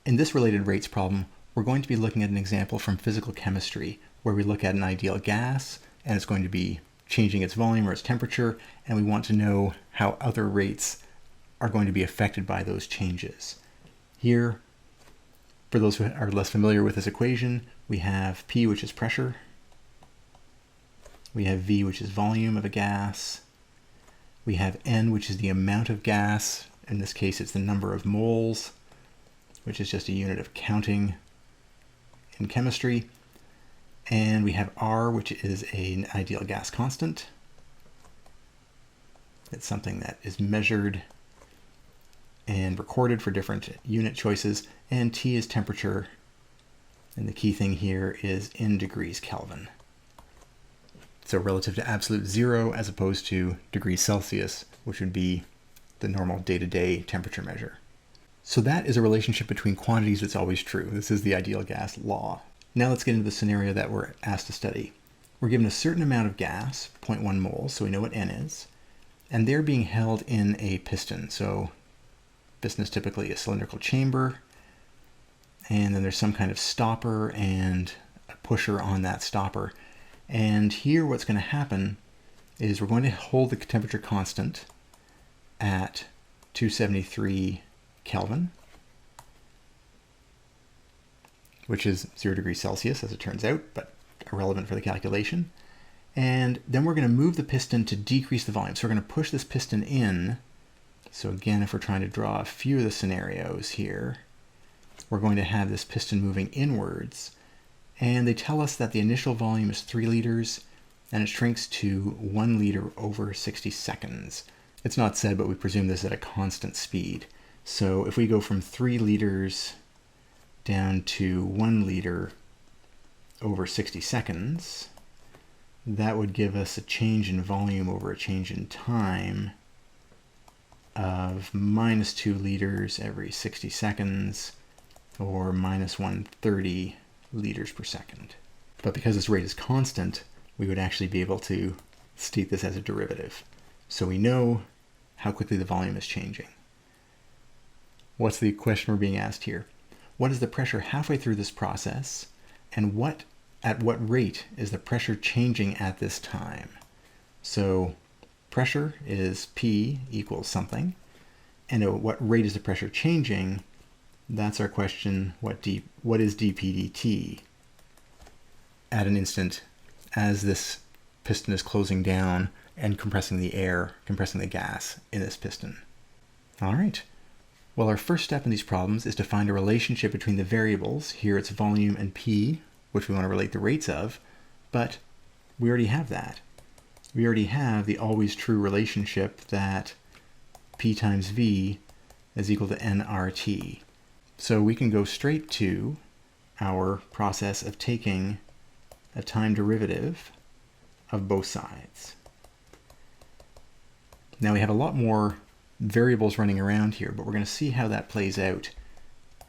In this related rates problem, we're going to be looking at an example from physical chemistry where we look at an ideal gas and it's going to be changing its volume or its temperature, and we want to know how other rates are going to be affected by those changes. Here, for those who are less familiar with this equation, we have P, which is pressure. We have V, which is volume of a gas. We have N, which is the amount of gas. In this case, it's the number of moles, which is just a unit of counting in chemistry. And we have R, which is an ideal gas constant. It's something that is measured and recorded for different unit choices. And T is temperature. And the key thing here is in degrees Kelvin. So relative to absolute zero as opposed to degrees Celsius, which would be the normal day-to-day temperature measure. So that is a relationship between quantities that's always true. This is the ideal gas law. Now let's get into the scenario that we're asked to study. We're given a certain amount of gas, 0.1 moles, so we know what N is, and they're being held in a piston. So piston is typically a cylindrical chamber, and then there's some kind of stopper and a pusher on that stopper. And here what's going to happen is we're going to hold the temperature constant at 273 Kelvin, which is 0 degrees Celsius as it turns out, but irrelevant for the calculation. And then we're going to move the piston to decrease the volume. So we're going to push this piston in. So again, if we're trying to draw a few of the scenarios here, we're going to have this piston moving inwards. And they tell us that the initial volume is 3 liters and it shrinks to 1 liter over 60 seconds. It's not said, but we presume this at a constant speed. So if we go from 3 liters down to 1 liter over 60 seconds, that would give us a change in volume over a change in time of minus 2 liters every 60 seconds, or minus 130 liters per second. But because this rate is constant, we would actually be able to state this as a derivative. So we know how quickly the volume is changing. What's the question we're being asked here? What is the pressure halfway through this process, and at what rate is the pressure changing at this time? So pressure is P equals something, and at what rate is the pressure changing? That's our question. What is dP dt at an instant as this piston is closing down and compressing the gas in this piston? All right. Well, our first step in these problems is to find a relationship between the variables. Here it's volume and P, which we want to relate the rates of, but we already have that. We already have the always true relationship that P times V is equal to nRT. So we can go straight to our process of taking a time derivative of both sides. Now we have a lot more variables running around here, but we're going to see how that plays out.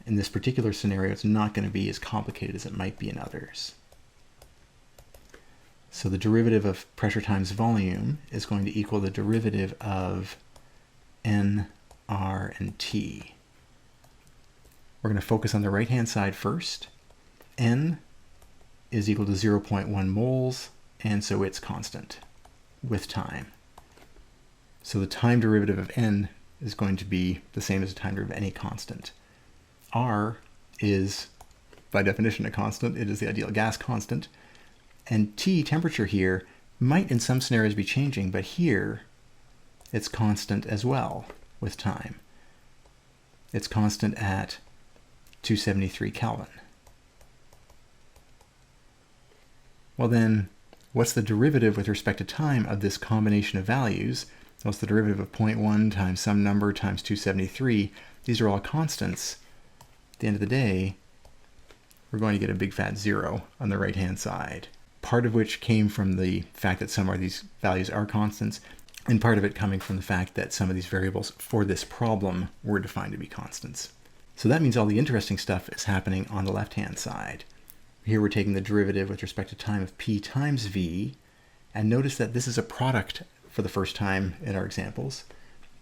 In this particular scenario, it's not going to be as complicated as it might be in others. So the derivative of pressure times volume is going to equal the derivative of N, R, and T. We're going to focus on the right-hand side first. N is equal to 0.1 moles, and so it's constant with time. So the time derivative of N is going to be the same as the time derivative of any constant. R is, by definition, a constant. It is the ideal gas constant. And T, temperature here, might in some scenarios be changing, but here it's constant as well with time. It's constant at 273 Kelvin. Well then, what's the derivative with respect to time of this combination of values? What's the derivative of 0.1 times some number times 273? These are all constants. At the end of the day, we're going to get a big fat zero on the right-hand side. Part of which came from the fact that some of these values are constants, and part of it coming from the fact that some of these variables for this problem were defined to be constants. So that means all the interesting stuff is happening on the left-hand side. Here we're taking the derivative with respect to time of P times V, and notice that this is a product for the first time in our examples,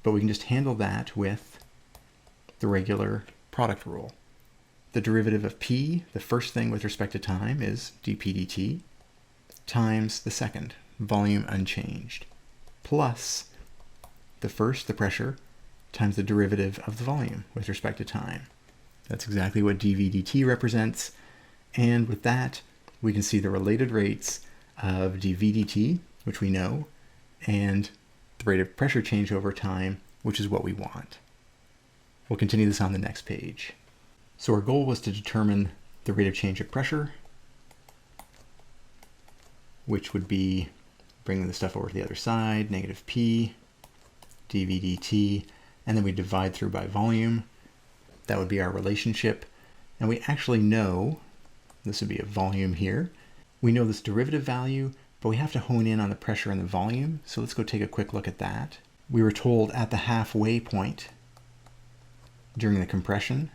but we can just handle that with the regular product rule. the derivative of p, the first thing with respect to time, is dp dt, times the second, volume unchanged, plus the first, the pressure, times the derivative of the volume with respect to time. That's exactly what dv dt represents. And with that, we can see the related rates of dv dt, which we know, and the rate of pressure change over time, which is what we want. We'll continue this on the next page. So our goal was to determine the rate of change of pressure, which would be bringing the stuff over to the other side, negative p, dv dt, and then we divide through by volume. That would be our relationship. And we actually know, this would be a volume here, we know this derivative value, but we have to hone in on the pressure and the volume. So let's go take a quick look at that. We were told at the halfway point during the compression,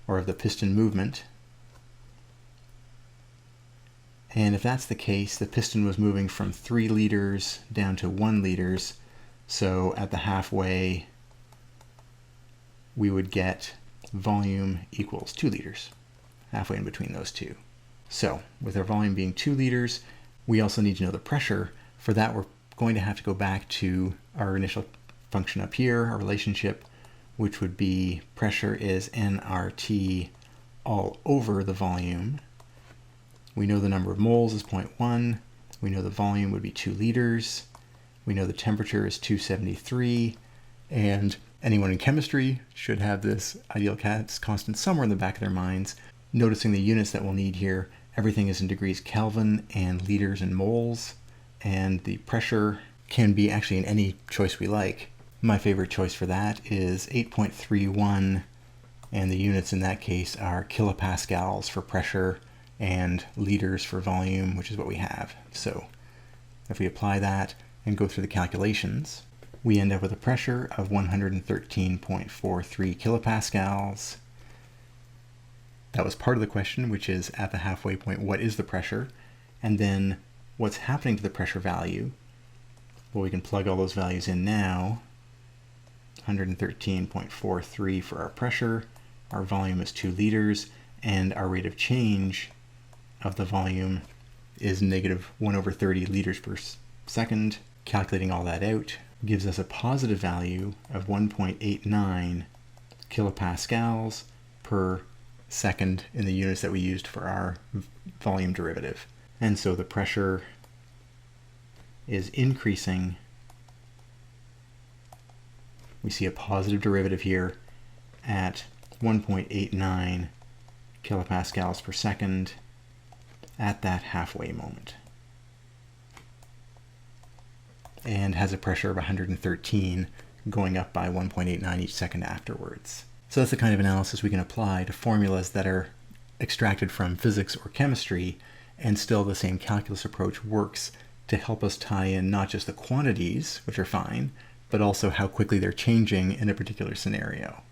or of the piston movement. And if that's the case, the piston was moving from 3 liters down to 1 liters. So at the halfway, we would get volume equals 2 liters, halfway in between those two. So with our volume being 2 liters, we also need to know the pressure. For that, we're going to have to go back to our initial function up here, our relationship, which would be pressure is nRT all over the volume. We know the number of moles is 0.1. We know the volume would be 2 liters. We know the temperature is 273. And anyone in chemistry should have this ideal gas constant somewhere in the back of their minds. Noticing the units that we'll need here, everything is in degrees Kelvin and liters and moles. And the pressure can be actually in any choice we like. My favorite choice for that is 8.31, and the units in that case are kilopascals for pressure and liters for volume, which is what we have. So if we apply that and go through the calculations, we end up with a pressure of 113.43 kilopascals. That was part of the question, which is at the halfway point, what is the pressure? And then what's happening to the pressure value? Well, we can plug all those values in now. 113.43 for our pressure, our volume is 2 liters, and our rate of change of the volume is negative 1/30 liters per second. Calculating all that out gives us a positive value of 1.89 kilopascals per second in the units that we used for our volume derivative. And so the pressure is increasing. We see a positive derivative here at 1.89 kilopascals per second at that halfway moment, and has a pressure of 113 going up by 1.89 each second afterwards. So that's the kind of analysis we can apply to formulas that are extracted from physics or chemistry, and still the same calculus approach works to help us tie in not just the quantities, which are fine, but also how quickly they're changing in a particular scenario.